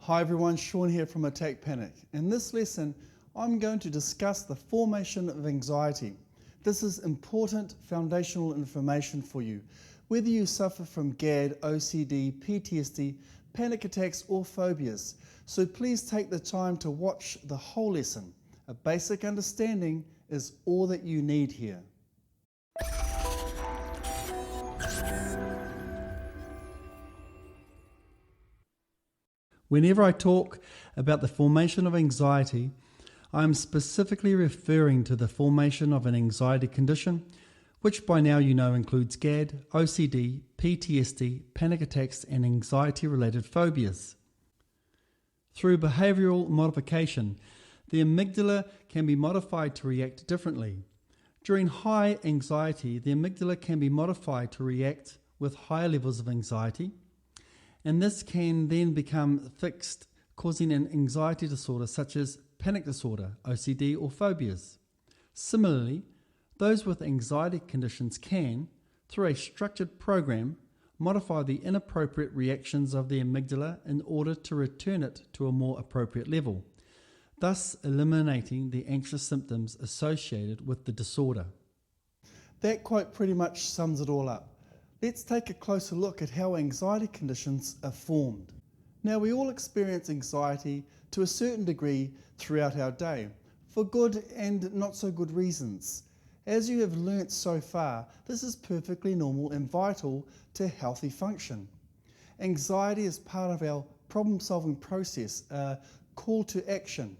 Hi everyone, Sean here from Attack Panic. In this lesson, I'm going to discuss the formation of anxiety. This is important foundational information for you, whether you suffer from GAD, OCD, PTSD, panic attacks or phobias. So please take the time to watch the whole lesson. A basic understanding is all that you need here. Whenever I talk about the formation of anxiety, I am specifically referring to the formation of an anxiety condition, which by now you know includes GAD, OCD, PTSD, panic attacks, and anxiety-related phobias. Through behavioural modification, the amygdala can be modified to react differently. During high anxiety, the amygdala can be modified to react with higher levels of anxiety, and this can then become fixed, causing an anxiety disorder such as panic disorder, OCD, or phobias. Similarly, those with anxiety conditions can, through a structured program, modify the inappropriate reactions of the amygdala in order to return it to a more appropriate level, thus eliminating the anxious symptoms associated with the disorder. That quote pretty much sums it all up. Let's take a closer look at how anxiety conditions are formed. Now, we all experience anxiety to a certain degree throughout our day, for good and not so good reasons. As you have learnt so far, this is perfectly normal and vital to healthy function. Anxiety is part of our problem-solving process, a call to action.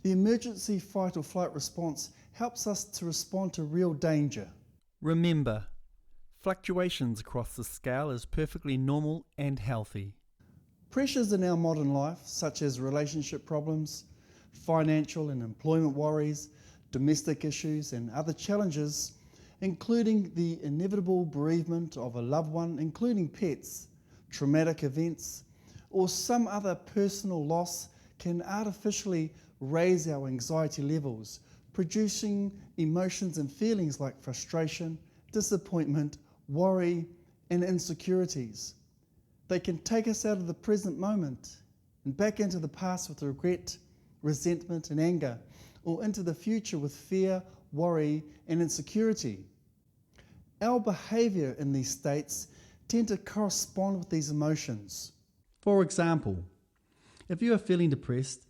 The emergency fight or flight response helps us to respond to real danger. Remember, fluctuations across the scale is perfectly normal and healthy. Pressures in our modern life, such as relationship problems, financial and employment worries, domestic issues and other challenges, including the inevitable bereavement of a loved one, including pets, traumatic events, or some other personal loss, can artificially raise our anxiety levels, producing emotions and feelings like frustration, disappointment, worry, and insecurities. They can take us out of the present moment and back into the past with regret, resentment, and anger, or into the future with fear, worry, and insecurity. Our behaviour in these states tend to correspond with these emotions. For example, if you are feeling depressed,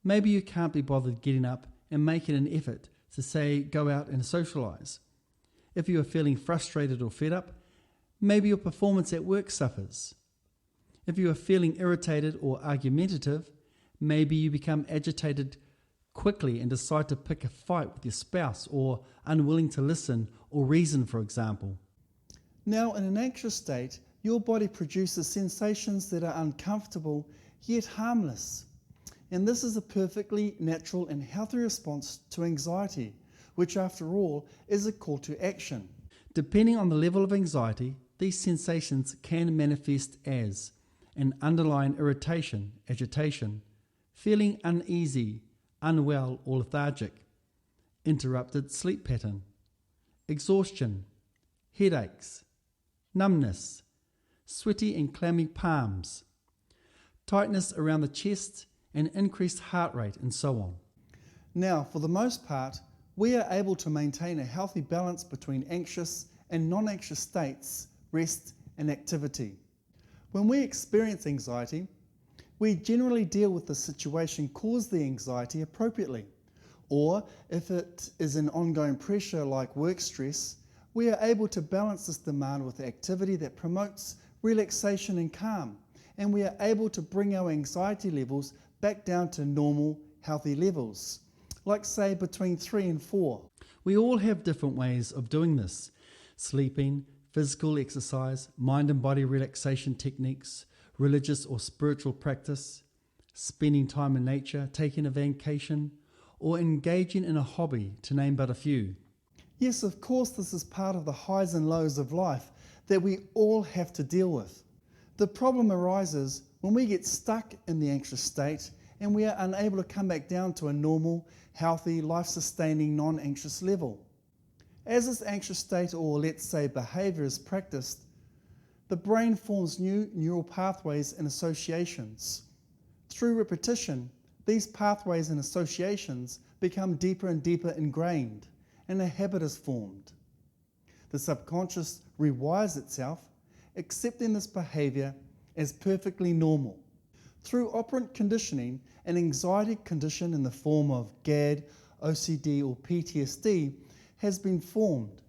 maybe you can't be bothered getting up and making an effort to, say, go out and socialise. If you are feeling frustrated or fed up, maybe your performance at work suffers. If you are feeling irritated or argumentative, maybe you become agitated quickly and decide to pick a fight with your spouse, or unwilling to listen or reason, for example. Now, in an anxious state, your body produces sensations that are uncomfortable yet harmless. And this is a perfectly natural and healthy response to anxiety, which after all is a call to action. Depending on the level of anxiety, these sensations can manifest as an underlying irritation, agitation, feeling uneasy, unwell or lethargic, interrupted sleep pattern, exhaustion, headaches, numbness, sweaty and clammy palms, tightness around the chest and increased heart rate, and so on. Now, for the most part, we are able to maintain a healthy balance between anxious and non-anxious states, rest and activity. When we experience anxiety, we generally deal with the situation caused the anxiety appropriately. Or if it is an ongoing pressure like work stress, we are able to balance this demand with activity that promotes relaxation and calm, and we are able to bring our anxiety levels back down to normal, healthy levels, like say between 3 and 4. We all have different ways of doing this: sleeping, physical exercise, mind and body relaxation techniques, religious or spiritual practice, spending time in nature, taking a vacation, or engaging in a hobby, to name but a few. Yes, of course, this is part of the highs and lows of life that we all have to deal with. The problem arises when we get stuck in the anxious state and we are unable to come back down to a normal, healthy, life-sustaining, non-anxious level. As this anxious state, or let's say behaviour, is practiced, The brain forms new neural pathways and associations. Through repetition, these pathways and associations become deeper and deeper ingrained, and a habit is formed. The subconscious rewires itself, accepting this behaviour as perfectly normal. Through operant conditioning, an anxiety condition in the form of GAD, OCD or PTSD has been formed.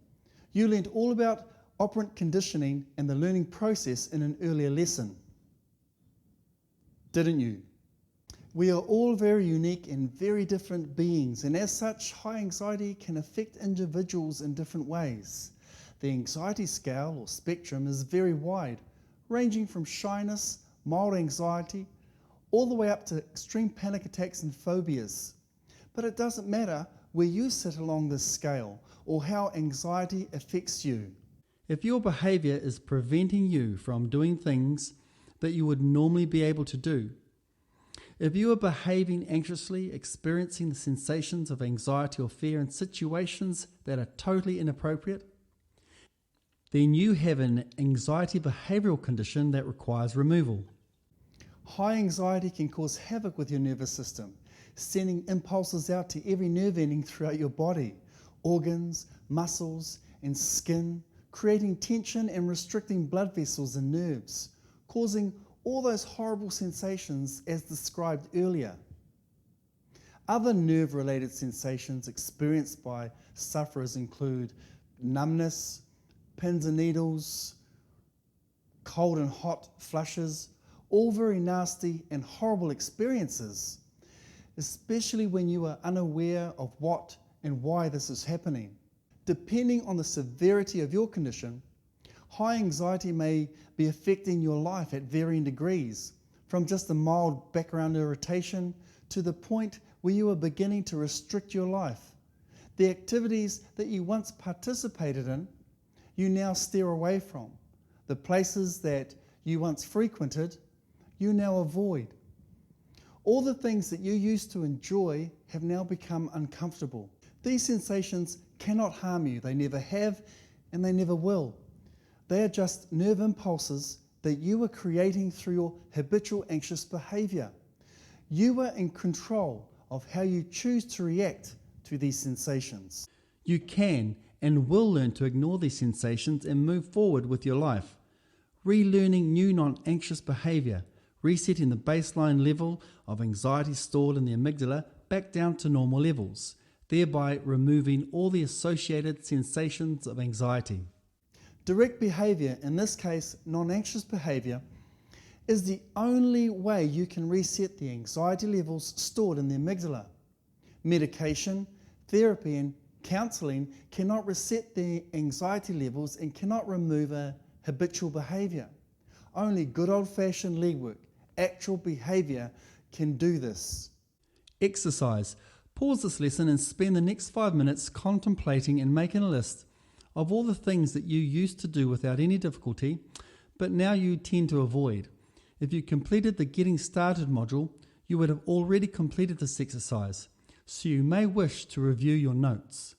You learned all about operant conditioning and the learning process in an earlier lesson, didn't you? We are all very unique and very different beings, and as such, high anxiety can affect individuals in different ways. The anxiety scale or spectrum is very wide, ranging from shyness, mild anxiety, all the way up to extreme panic attacks and phobias. But it doesn't matter where you sit along this scale or how anxiety affects you. If your behaviour is preventing you from doing things that you would normally be able to do, if you are behaving anxiously, experiencing the sensations of anxiety or fear in situations that are totally inappropriate, then you have an anxiety behavioural condition that requires removal. High anxiety can cause havoc with your nervous system, sending impulses out to every nerve ending throughout your body, organs, muscles, and skin, creating tension and restricting blood vessels and nerves, causing all those horrible sensations as described earlier. Other nerve-related sensations experienced by sufferers include numbness, pins and needles, cold and hot flushes, all very nasty and horrible experiences, especially when you are unaware of what and why this is happening. Depending on the severity of your condition, high anxiety may be affecting your life at varying degrees, from just a mild background irritation to the point where you are beginning to restrict your life. The activities that you once participated in, you now steer away from. The places that you once frequented, you now avoid. All the things that you used to enjoy have now become uncomfortable. These sensations cannot harm you. They never have, and they never will. They are just nerve impulses that you are creating through your habitual anxious behaviour. You are in control of how you choose to react to these sensations. You can and will learn to ignore these sensations and move forward with your life, relearning new non-anxious behaviour, resetting the baseline level of anxiety stored in the amygdala back down to normal levels, thereby removing all the associated sensations of anxiety. Direct behaviour, in this case non-anxious behaviour, is the only way you can reset the anxiety levels stored in the amygdala. Medication, therapy and counselling cannot reset the anxiety levels and cannot remove a habitual behaviour. Only good old-fashioned legwork, actual behaviour, can do this. Exercise. Pause this lesson and spend the next 5 minutes contemplating and making a list of all the things that you used to do without any difficulty, but now you tend to avoid. If you completed the Getting Started module, you would have already completed this exercise, so you may wish to review your notes.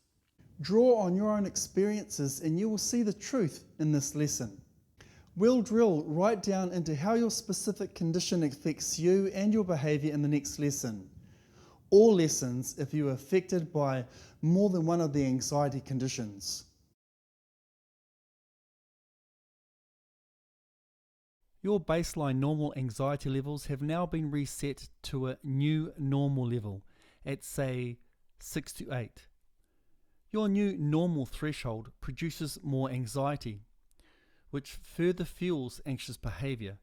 Draw on your own experiences and you will see the truth in this lesson. We'll drill right down into how your specific condition affects you and your behaviour in the next lesson. All lessons if you are affected by more than one of the anxiety conditions. Your baseline normal anxiety levels have now been reset to a new normal level at say 6 to 8. Your new normal threshold produces more anxiety, which further fuels anxious behaviour,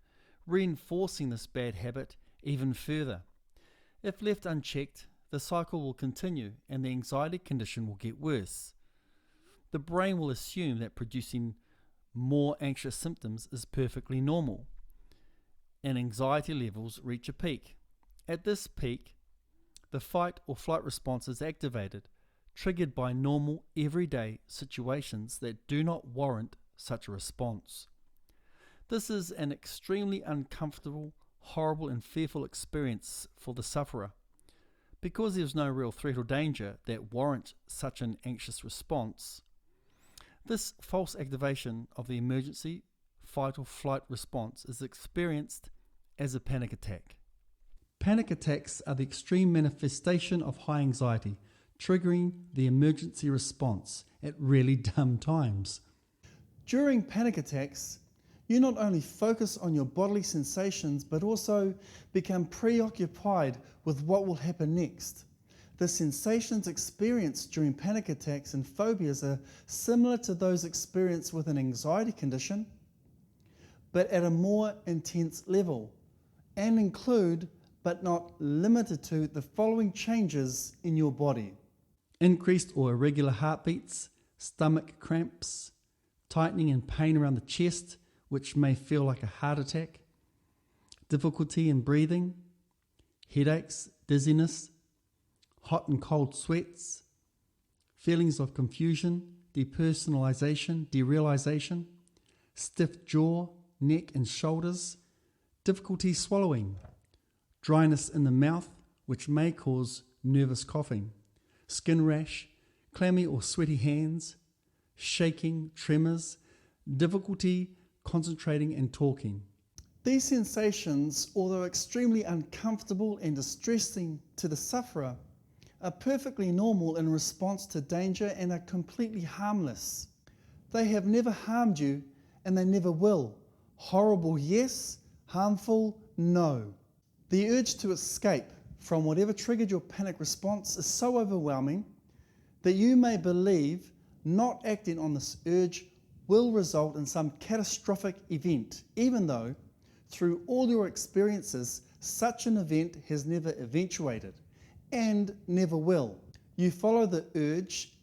reinforcing this bad habit even further. If left unchecked, the cycle will continue and the anxiety condition will get worse. The brain will assume that producing more anxious symptoms is perfectly normal, and anxiety levels reach a peak. At this peak, the fight or flight response is activated, triggered by normal, everyday situations that do not warrant such a response. This is an extremely uncomfortable, horrible and fearful experience for the sufferer. Because there is no real threat or danger that warrants such an anxious response, this false activation of the emergency, fight or flight response is experienced as a panic attack. Panic attacks are the extreme manifestation of high anxiety, triggering the emergency response at really dumb times. During panic attacks, you not only focus on your bodily sensations, but also become preoccupied with what will happen next. The sensations experienced during panic attacks and phobias are similar to those experienced with an anxiety condition, but at a more intense level, and include, but not limited to, the following changes in your body: increased or irregular heartbeats, stomach cramps, tightening and pain around the chest, which may feel like a heart attack, difficulty in breathing, headaches, dizziness, hot and cold sweats, feelings of confusion, depersonalization, derealization, stiff jaw, neck and shoulders, difficulty swallowing, dryness in the mouth, which may cause nervous coughing, skin rash, clammy or sweaty hands, shaking, tremors, difficulty concentrating and talking. These sensations, although extremely uncomfortable and distressing to the sufferer, are perfectly normal in response to danger and are completely harmless. They have never harmed you and they never will. Horrible, yes. Harmful, no. The urge to escape from whatever triggered your panic response is so overwhelming that you may believe not acting on this urge will result in some catastrophic event, even though through all your experiences such an event has never eventuated and never will. You follow the urge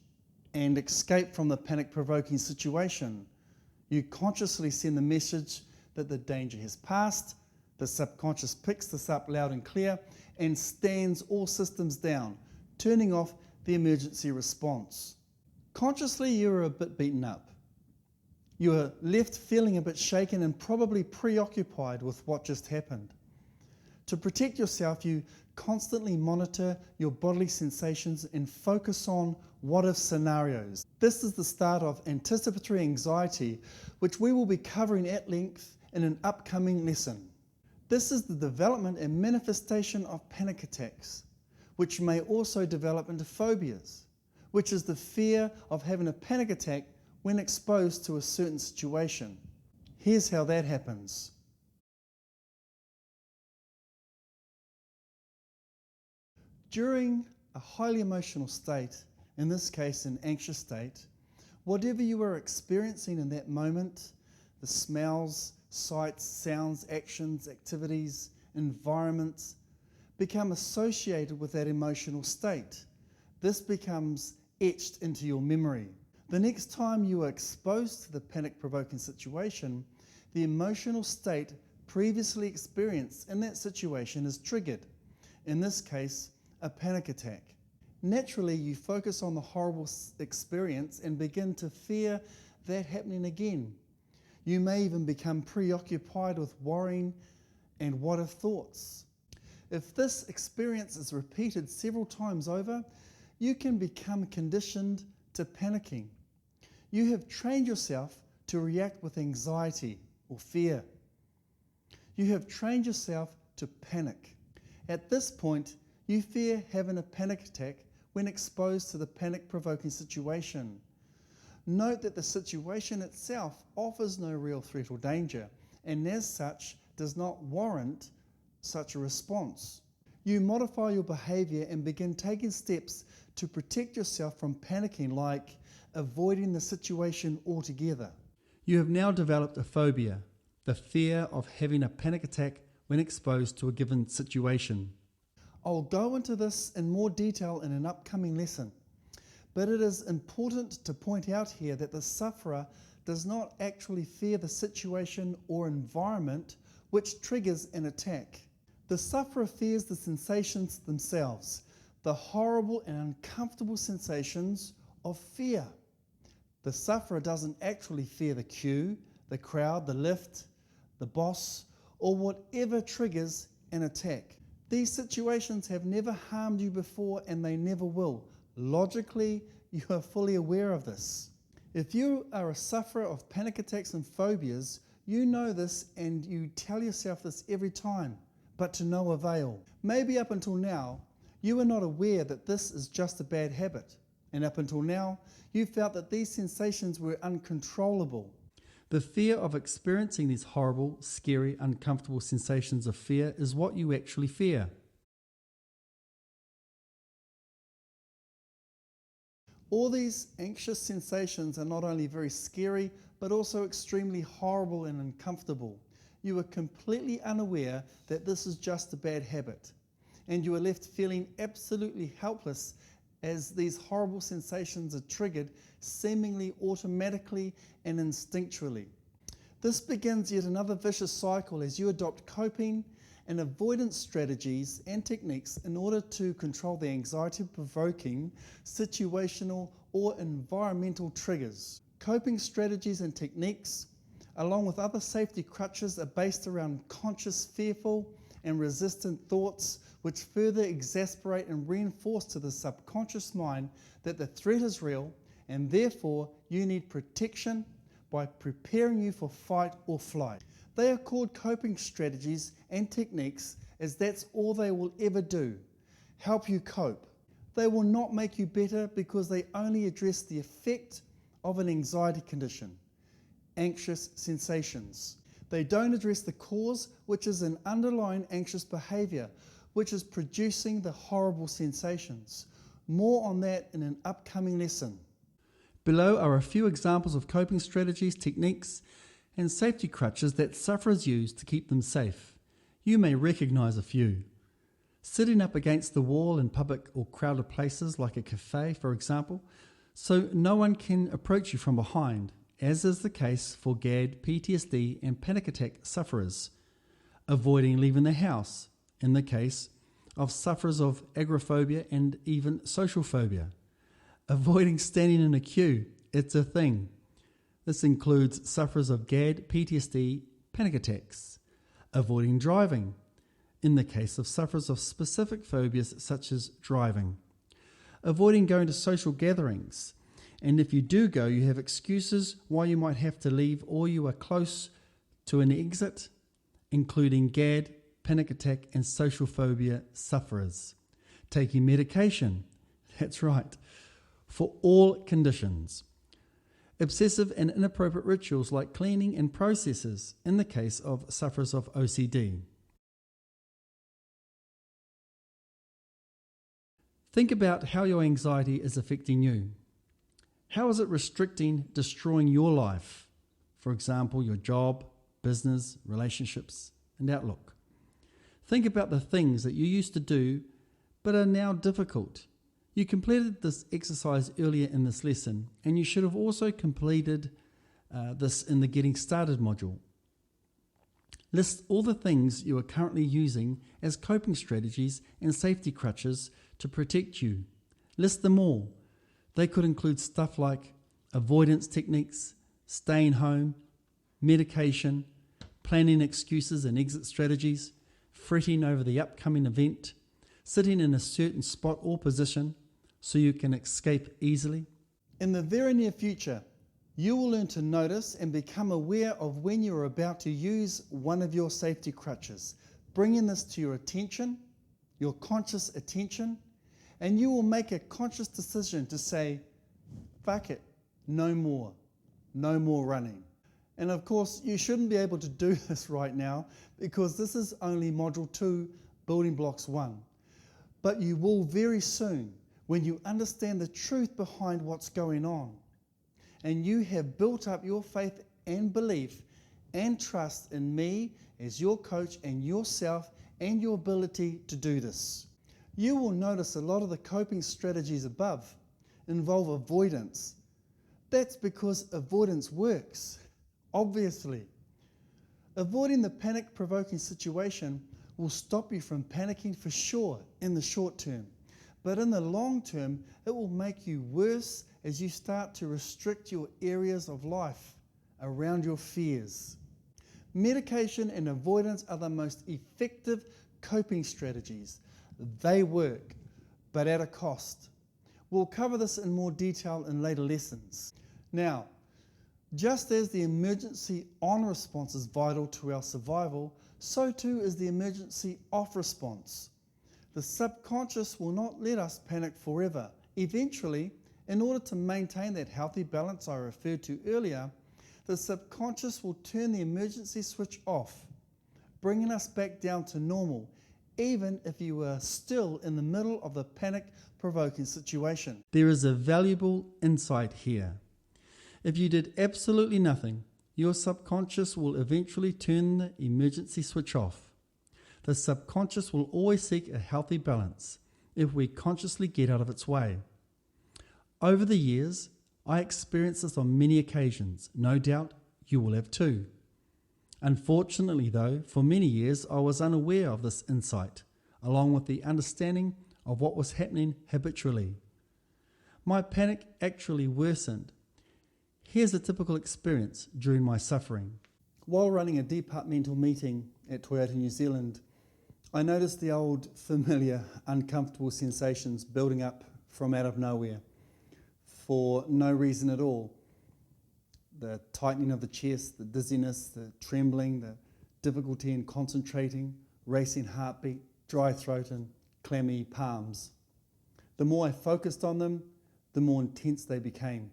and escape from the panic-provoking situation. You consciously send the message that the danger has passed. The subconscious picks this up loud and clear and stands all systems down, turning off the emergency response. Consciously, you are a bit beaten up. You are left feeling a bit shaken and probably preoccupied with what just happened. To protect yourself, you constantly monitor your bodily sensations and focus on what-if scenarios. This is the start of anticipatory anxiety, which we will be covering at length in an upcoming lesson. This is the development and manifestation of panic attacks, which may also develop into phobias, which is the fear of having a panic attack when exposed to a certain situation. Here's how that happens. During a highly emotional state, in this case an anxious state, whatever you are experiencing in that moment, the smells, sights, sounds, actions, activities, environments, become associated with that emotional state. This becomes etched into your memory. The next time you are exposed to the panic-provoking situation, the emotional state previously experienced in that situation is triggered. In this case, a panic attack. Naturally, you focus on the horrible experience and begin to fear that happening again. You may even become preoccupied with worrying and what-if thoughts. If this experience is repeated several times over, you can become conditioned to panicking. You have trained yourself to react with anxiety or fear. You have trained yourself to panic. At this point, you fear having a panic attack when exposed to the panic-provoking situation. Note that the situation itself offers no real threat or danger, and as such does not warrant such a response. You modify your behaviour and begin taking steps to protect yourself from panicking, like avoiding the situation altogether. You have now developed a phobia, the fear of having a panic attack when exposed to a given situation. I'll go into this in more detail in an upcoming lesson, but it is important to point out here that the sufferer does not actually fear the situation or environment which triggers an attack. The sufferer fears the sensations themselves, the horrible and uncomfortable sensations of fear. The sufferer doesn't actually fear the queue, the crowd, the lift, the boss, or whatever triggers an attack. These situations have never harmed you before and they never will. Logically, you are fully aware of this. If you are a sufferer of panic attacks and phobias, You know this and you tell yourself this every time, but to no avail. Maybe up until now, you were not aware that this is just a bad habit, and up until now, you felt that these sensations were uncontrollable. The fear of experiencing these horrible, scary, uncomfortable sensations of fear is what you actually fear. All these anxious sensations are not only very scary, but also extremely horrible and uncomfortable. You are completely unaware that this is just a bad habit, and you are left feeling absolutely helpless as these horrible sensations are triggered seemingly automatically and instinctually. This begins yet another vicious cycle as you adopt coping and avoidance strategies and techniques in order to control the anxiety-provoking, situational or environmental triggers. Coping strategies and techniques, along with other safety crutches, are based around conscious, fearful and resistant thoughts which further exasperate and reinforce to the subconscious mind that the threat is real and therefore you need protection by preparing you for fight or flight. They are called coping strategies and techniques as that's all they will ever do, help you cope. They will not make you better because they only address the effect of an anxiety condition, anxious sensations. They don't address the cause, which is an underlying anxious behaviour, which is producing the horrible sensations. More on that in an upcoming lesson. Below are a few examples of coping strategies, techniques, and safety crutches that sufferers use to keep them safe. You may recognise a few. Sitting up against the wall in public or crowded places like a cafe, for example, so no one can approach you from behind, as is the case for GAD, PTSD and panic attack sufferers. Avoiding leaving the house, in the case of sufferers of agoraphobia and even social phobia. Avoiding standing in a queue, it's a thing. This includes sufferers of GAD, PTSD, panic attacks. Avoiding driving, in the case of sufferers of specific phobias such as driving. Avoiding going to social gatherings, and if you do go, you have excuses why you might have to leave or you are close to an exit, including GAD, panic attack and social phobia sufferers. Taking medication, that's right, for all conditions. Obsessive and inappropriate rituals like cleaning and processes in the case of sufferers of OCD. Think about how your anxiety is affecting you. How is it restricting, destroying your life? For example, your job, business, relationships, and outlook. Think about the things that you used to do but are now difficult. You completed this exercise earlier in this lesson, and you should have also completed this in the Getting Started module. List all the things you are currently using as coping strategies and safety crutches to protect you. List them all. They could include stuff like avoidance techniques, staying home, medication, planning excuses and exit strategies, fretting over the upcoming event, sitting in a certain spot or position so you can escape easily. In the very near future, you will learn to notice and become aware of when you are about to use one of your safety crutches, bringing this to your attention, your conscious attention, and you will make a conscious decision to say, fuck it, no more running. And of course, you shouldn't be able to do this right now because this is only Module 2, Building Blocks 1. But you will very soon when you understand the truth behind what's going on. And you have built up your faith and belief and trust in me as your coach and yourself and your ability to do this. You will notice a lot of the coping strategies above involve avoidance. That's because avoidance works, obviously. Avoiding the panic-provoking situation will stop you from panicking for sure in the short term. But in the long term, it will make you worse as you start to restrict your areas of life around your fears. Medication and avoidance are the most effective coping strategies. They work, but at a cost. We'll cover this in more detail in later lessons. Now, Just as the emergency on response is vital to our survival, so too is the emergency off response. The subconscious will not let us panic forever. Eventually, in order to maintain that healthy balance I referred to earlier, the subconscious will turn the emergency switch off, bringing us back down to normal, even if you are still in the middle of the panic-provoking situation. There is a valuable insight here. If you did absolutely nothing, your subconscious will eventually turn the emergency switch off. The subconscious will always seek a healthy balance if we consciously get out of its way. Over the years, I experienced this on many occasions. No doubt you will have too. Unfortunately though, for many years I was unaware of this insight, along with the understanding of what was happening habitually. My panic actually worsened. Here's a typical experience during my suffering. While running a departmental meeting at Toyota New Zealand, I noticed the old familiar uncomfortable sensations building up from out of nowhere for no reason at all. The tightening of the chest, the dizziness, the trembling, the difficulty in concentrating, racing heartbeat, dry throat and clammy palms. The more I focused on them, the more intense they became.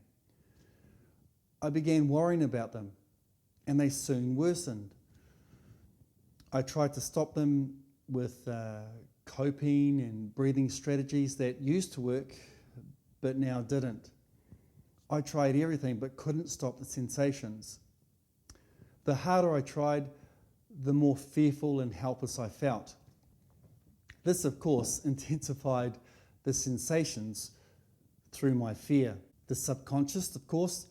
I began worrying about them, and they soon worsened. I tried to stop them with coping and breathing strategies that used to work, but now didn't. I tried everything, but couldn't stop the sensations. The harder I tried, the more fearful and helpless I felt. This, of course, intensified the sensations through my fear. The subconscious, of course,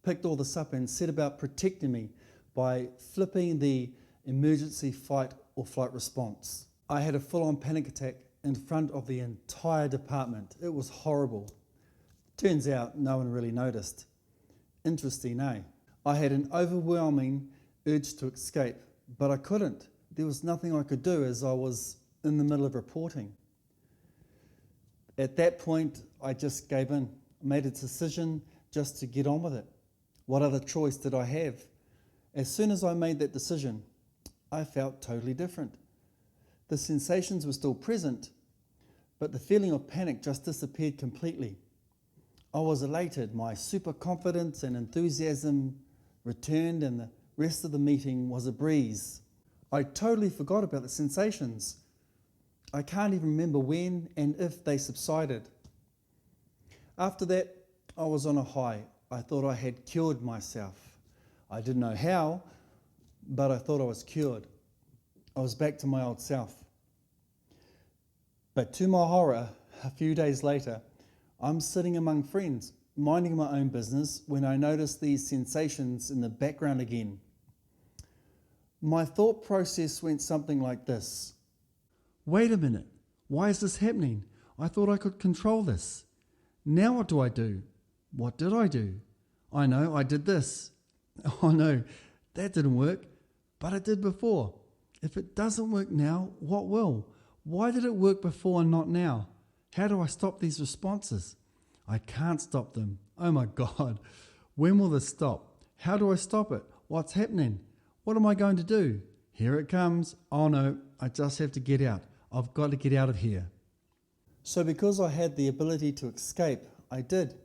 picked all this up and set about protecting me by flipping the emergency fight or flight response. I had a full-on panic attack in front of the entire department. It was horrible. Turns out no one really noticed. Interesting, eh? I had an overwhelming urge to escape, but I couldn't. There was nothing I could do as I was in the middle of reporting. At that point, I just gave in. I made a decision just to get on with it. What other choice did I have? As soon as I made that decision, I felt totally different. The sensations were still present, but the feeling of panic just disappeared completely. I was elated. My super confidence and enthusiasm returned, and the rest of the meeting was a breeze. I totally forgot about the sensations. I can't even remember when and if they subsided. After that, I was on a high. I thought I had cured myself. I didn't know how, but I thought I was cured. I was back to my old self. But to my horror, a few days later, I'm sitting among friends, minding my own business, when I notice these sensations in the background again. My thought process went something like this. Wait a minute, why is this happening? I thought I could control this. Now what do I do? What did I do? I know I did this. Oh no, that didn't work, but it did before. If it doesn't work now, what will? Why did it work before and not now? How do I stop these responses? I can't stop them. Oh my God, when will this stop? How do I stop it? What's happening? What am I going to do? Here it comes. Oh no, I just have to get out. I've got to get out of here. So because I had the ability to escape, I did.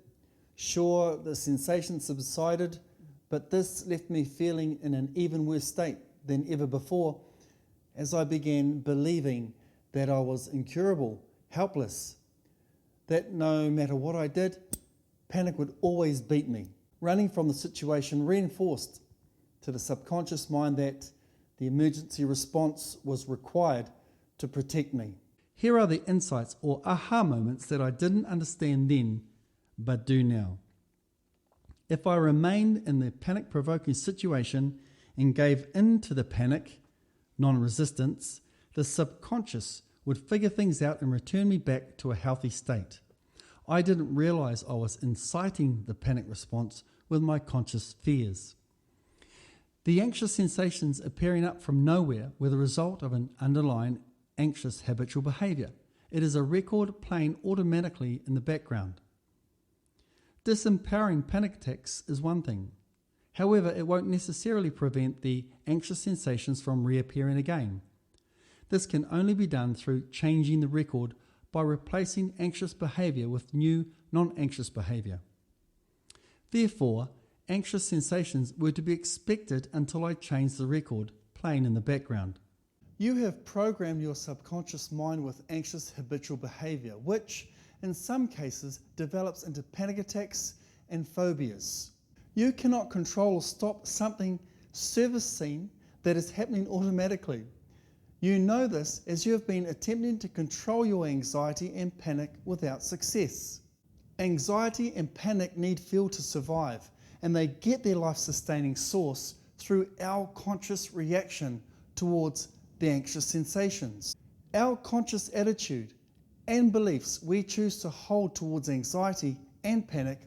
Sure, the sensation subsided, but this left me feeling in an even worse state than ever before as I began believing that I was incurable, helpless, that no matter what I did, panic would always beat me. Running from the situation reinforced to the subconscious mind that the emergency response was required to protect me. Here are the insights or aha moments that I didn't understand then, but do now. If I remained in the panic-provoking situation and gave in to the panic, non-resistance, the subconscious would figure things out and return me back to a healthy state. I didn't realize I was inciting the panic response with my conscious fears. The anxious sensations appearing up from nowhere were the result of an underlying anxious habitual behavior. It is a record playing automatically in the background. Disempowering panic attacks is one thing. However, it won't necessarily prevent the anxious sensations from reappearing again. This can only be done through changing the record by replacing anxious behaviour with new non-anxious behaviour. Therefore, anxious sensations were to be expected until I changed the record, playing in the background. You have programmed your subconscious mind with anxious habitual behaviour, which, in some cases, develops into panic attacks and phobias. You cannot control or stop something servicing that is happening automatically. You know this as you have been attempting to control your anxiety and panic without success. Anxiety and panic need fuel to survive, and they get their life-sustaining source through our conscious reaction towards the anxious sensations. Our conscious attitude and beliefs we choose to hold towards anxiety and panic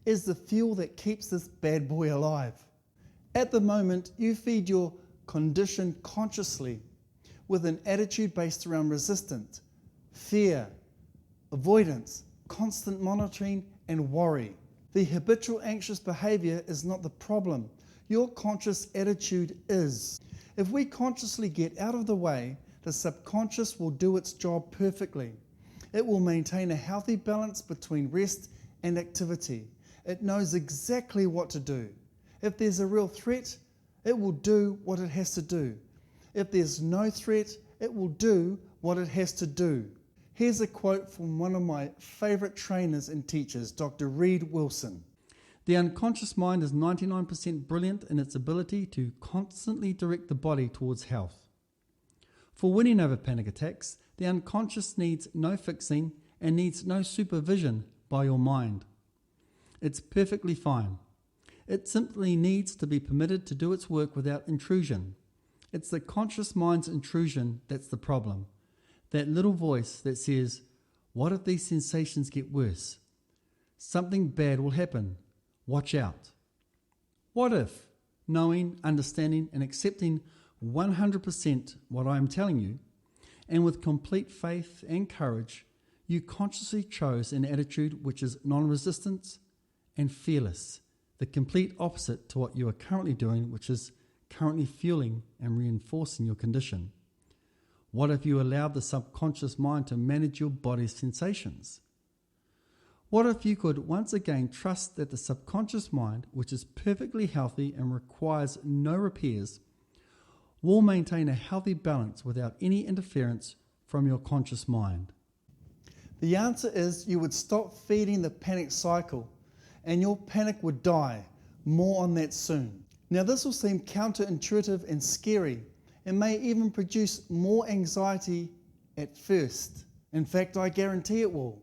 is the fuel that keeps this bad boy alive. At the moment, you feed your condition consciously with an attitude based around resistance, fear, avoidance, constant monitoring, and worry. The habitual anxious behavior is not the problem. Your conscious attitude is. If we consciously get out of the way, the subconscious will do its job perfectly. It will maintain a healthy balance between rest and activity. It knows exactly what to do. If there's a real threat, it will do what it has to do. If there's no threat, it will do what it has to do. Here's a quote from one of my favourite trainers and teachers, Dr. Reed Wilson. The unconscious mind is 99% brilliant in its ability to constantly direct the body towards health. For winning over panic attacks, the unconscious needs no fixing and needs no supervision by your mind. It's perfectly fine. It simply needs to be permitted to do its work without intrusion. It's the conscious mind's intrusion that's the problem. That little voice that says, what if these sensations get worse? Something bad will happen. Watch out. What if, knowing, understanding and accepting 100% what I am telling you, and with complete faith and courage, you consciously chose an attitude which is non-resistance and fearless, the complete opposite to what you are currently doing, which is currently fueling and reinforcing your condition? What if you allowed the subconscious mind to manage your body's sensations? What if you could once again trust that the subconscious mind, which is perfectly healthy and requires no repairs, will maintain a healthy balance without any interference from your conscious mind? The answer is you would stop feeding the panic cycle and your panic would die. More on that soon. Now this will seem counterintuitive and scary and may even produce more anxiety at first. In fact, I guarantee it will.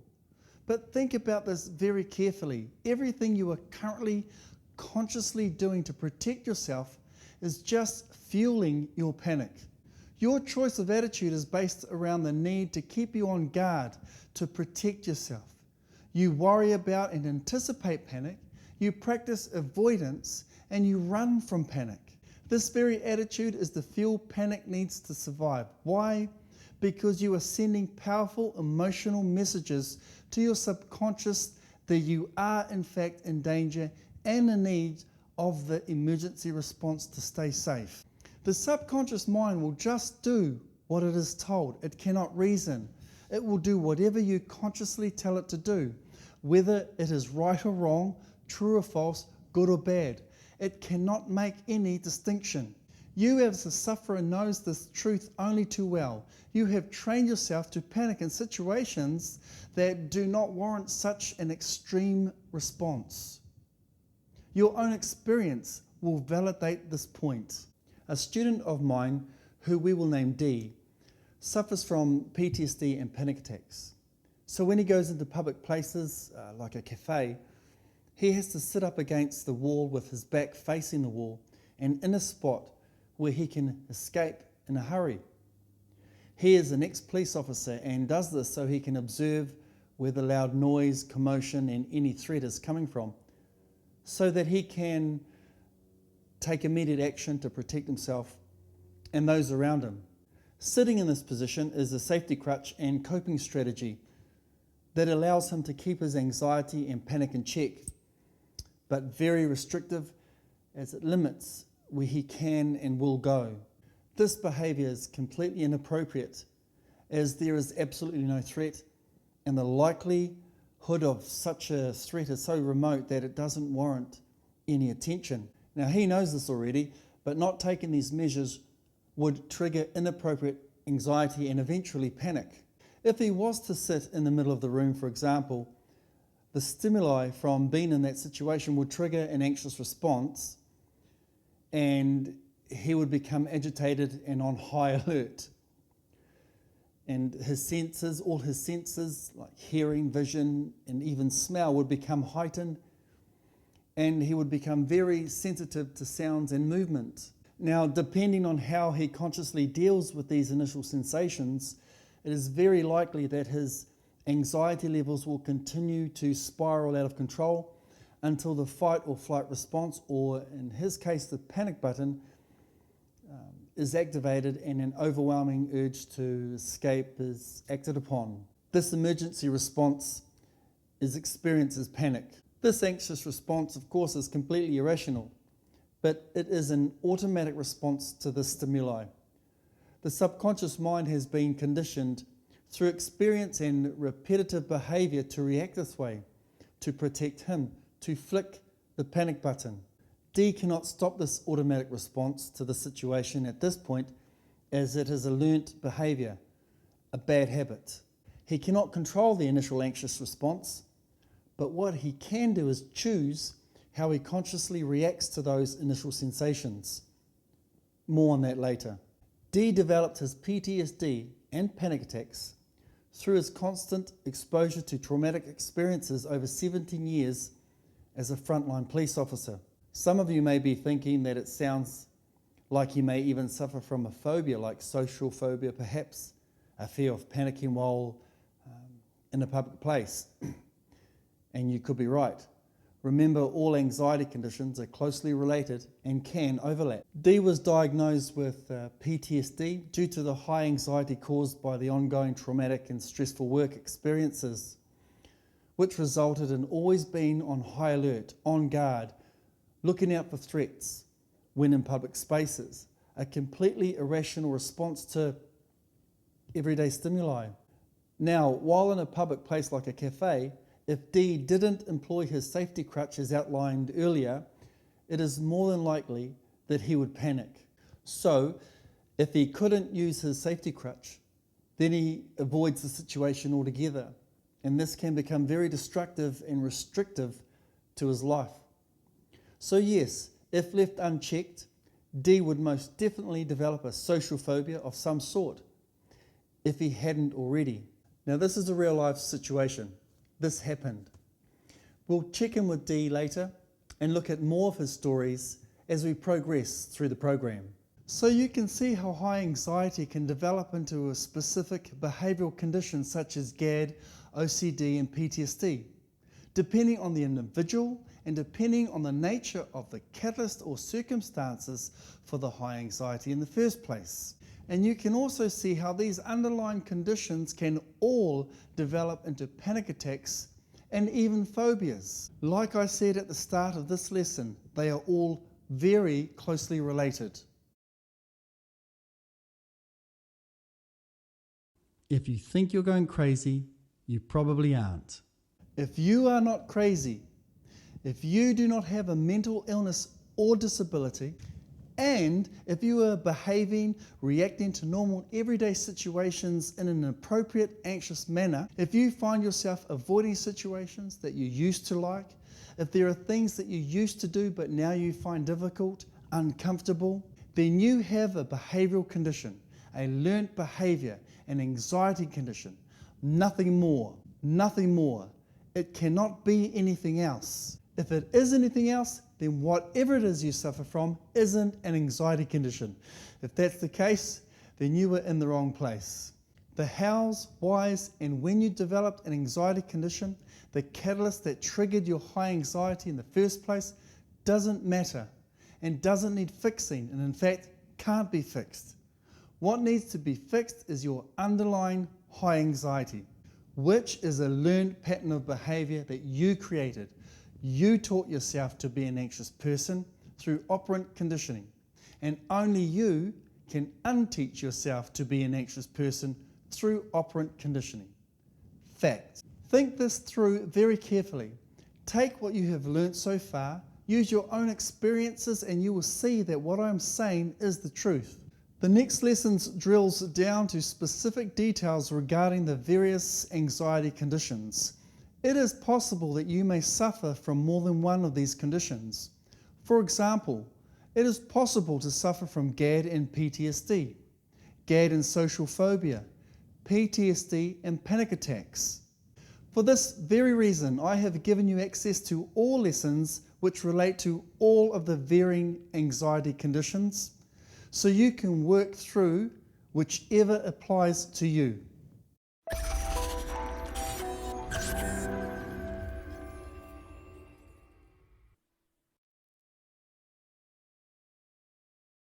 But think about this very carefully. Everything you are currently consciously doing to protect yourself is just fueling your panic. Your choice of attitude is based around the need to keep you on guard, to protect yourself. You worry about and anticipate panic, you practice avoidance, and you run from panic. This very attitude is the fuel panic needs to survive. Why? Because you are sending powerful emotional messages to your subconscious that you are in fact in danger and in need of the emergency response to stay safe. The subconscious mind will just do what it is told. It cannot reason. It will do whatever you consciously tell it to do, whether it is right or wrong, true or false, good or bad. It cannot make any distinction. You as a sufferer knows this truth only too well. You have trained yourself to panic in situations that do not warrant such an extreme response. Your own experience will validate this point. A student of mine, who we will name D, suffers from PTSD and panic attacks. So when he goes into public places, like a cafe, he has to sit up against the wall with his back facing the wall and in a spot where he can escape in a hurry. He is an ex-police officer and does this so he can observe where the loud noise, commotion and any threat is coming from, so that he can take immediate action to protect himself and those around him. Sitting in this position is a safety crutch and coping strategy that allows him to keep his anxiety and panic in check, but very restrictive as it limits where he can and will go. This behaviour is completely inappropriate, as there is absolutely no threat, and the likelihood of such a threat is so remote that it doesn't warrant any attention. Now, he knows this already, but not taking these measures would trigger inappropriate anxiety and eventually panic. If he was to sit in the middle of the room, for example, the stimuli from being in that situation would trigger an anxious response, and he would become agitated and on high alert. And all his senses, like hearing, vision, and even smell, would become heightened, and he would become very sensitive to sounds and movement. Now, depending on how he consciously deals with these initial sensations, it is very likely that his anxiety levels will continue to spiral out of control until the fight or flight response, or in his case, the panic button, is activated and an overwhelming urge to escape is acted upon. This emergency response is experienced as panic. This anxious response, of course, is completely irrational, but it is an automatic response to the stimuli. The subconscious mind has been conditioned through experience and repetitive behaviour to react this way, to protect him, to flick the panic button. D cannot stop this automatic response to the situation at this point, as it is a learnt behaviour, a bad habit. He cannot control the initial anxious response, but what he can do is choose how he consciously reacts to those initial sensations. More on that later. D developed his PTSD and panic attacks through his constant exposure to traumatic experiences over 17 years as a frontline police officer. Some of you may be thinking that it sounds like he may even suffer from a phobia, like social phobia perhaps, a fear of panicking while in a public place. And you could be right. Remember, all anxiety conditions are closely related and can overlap. D was diagnosed with PTSD due to the high anxiety caused by the ongoing traumatic and stressful work experiences, which resulted in always being on high alert, on guard, looking out for threats when in public spaces, a completely irrational response to everyday stimuli. Now, while in a public place like a cafe, if D didn't employ his safety crutch as outlined earlier, it is more than likely that he would panic. So, if he couldn't use his safety crutch, then he avoids the situation altogether, and this can become very destructive and restrictive to his life. So yes, if left unchecked, D would most definitely develop a social phobia of some sort, if he hadn't already. Now, this is a real life situation. This happened. We'll check in with D later and look at more of his stories as we progress through the program. So you can see how high anxiety can develop into a specific behavioural condition such as GAD, OCD and PTSD, depending on the individual and depending on the nature of the catalyst or circumstances for the high anxiety in the first place. And you can also see how these underlying conditions can all develop into panic attacks and even phobias. Like I said at the start of this lesson, they are all very closely related. If you think you're going crazy, you probably aren't. If you are not crazy, if you do not have a mental illness or disability, and if you are behaving, reacting to normal everyday situations in an appropriate, anxious manner, if you find yourself avoiding situations that you used to like, if there are things that you used to do but now you find difficult, uncomfortable, then you have a behavioural condition, a learnt behaviour, an anxiety condition. Nothing more. Nothing more. It cannot be anything else. If it is anything else, then whatever it is you suffer from isn't an anxiety condition. If that's the case, then you were in the wrong place. The hows, whys, and when you developed an anxiety condition, the catalyst that triggered your high anxiety in the first place doesn't matter and doesn't need fixing, and in fact can't be fixed. What needs to be fixed is your underlying high anxiety, which is a learned pattern of behaviour that you created. You taught yourself to be an anxious person, through operant conditioning, and only you can unteach yourself to be an anxious person through operant conditioning. Fact. Think this through very carefully. Take what you have learnt so far, use your own experiences, and you will see that what I am saying is the truth. The next lesson drills down to specific details regarding the various anxiety conditions. It is possible that you may suffer from more than one of these conditions. For example, it is possible to suffer from GAD and PTSD, GAD and social phobia, PTSD and panic attacks. For this very reason, I have given you access to all lessons which relate to all of the varying anxiety conditions, so you can work through whichever applies to you.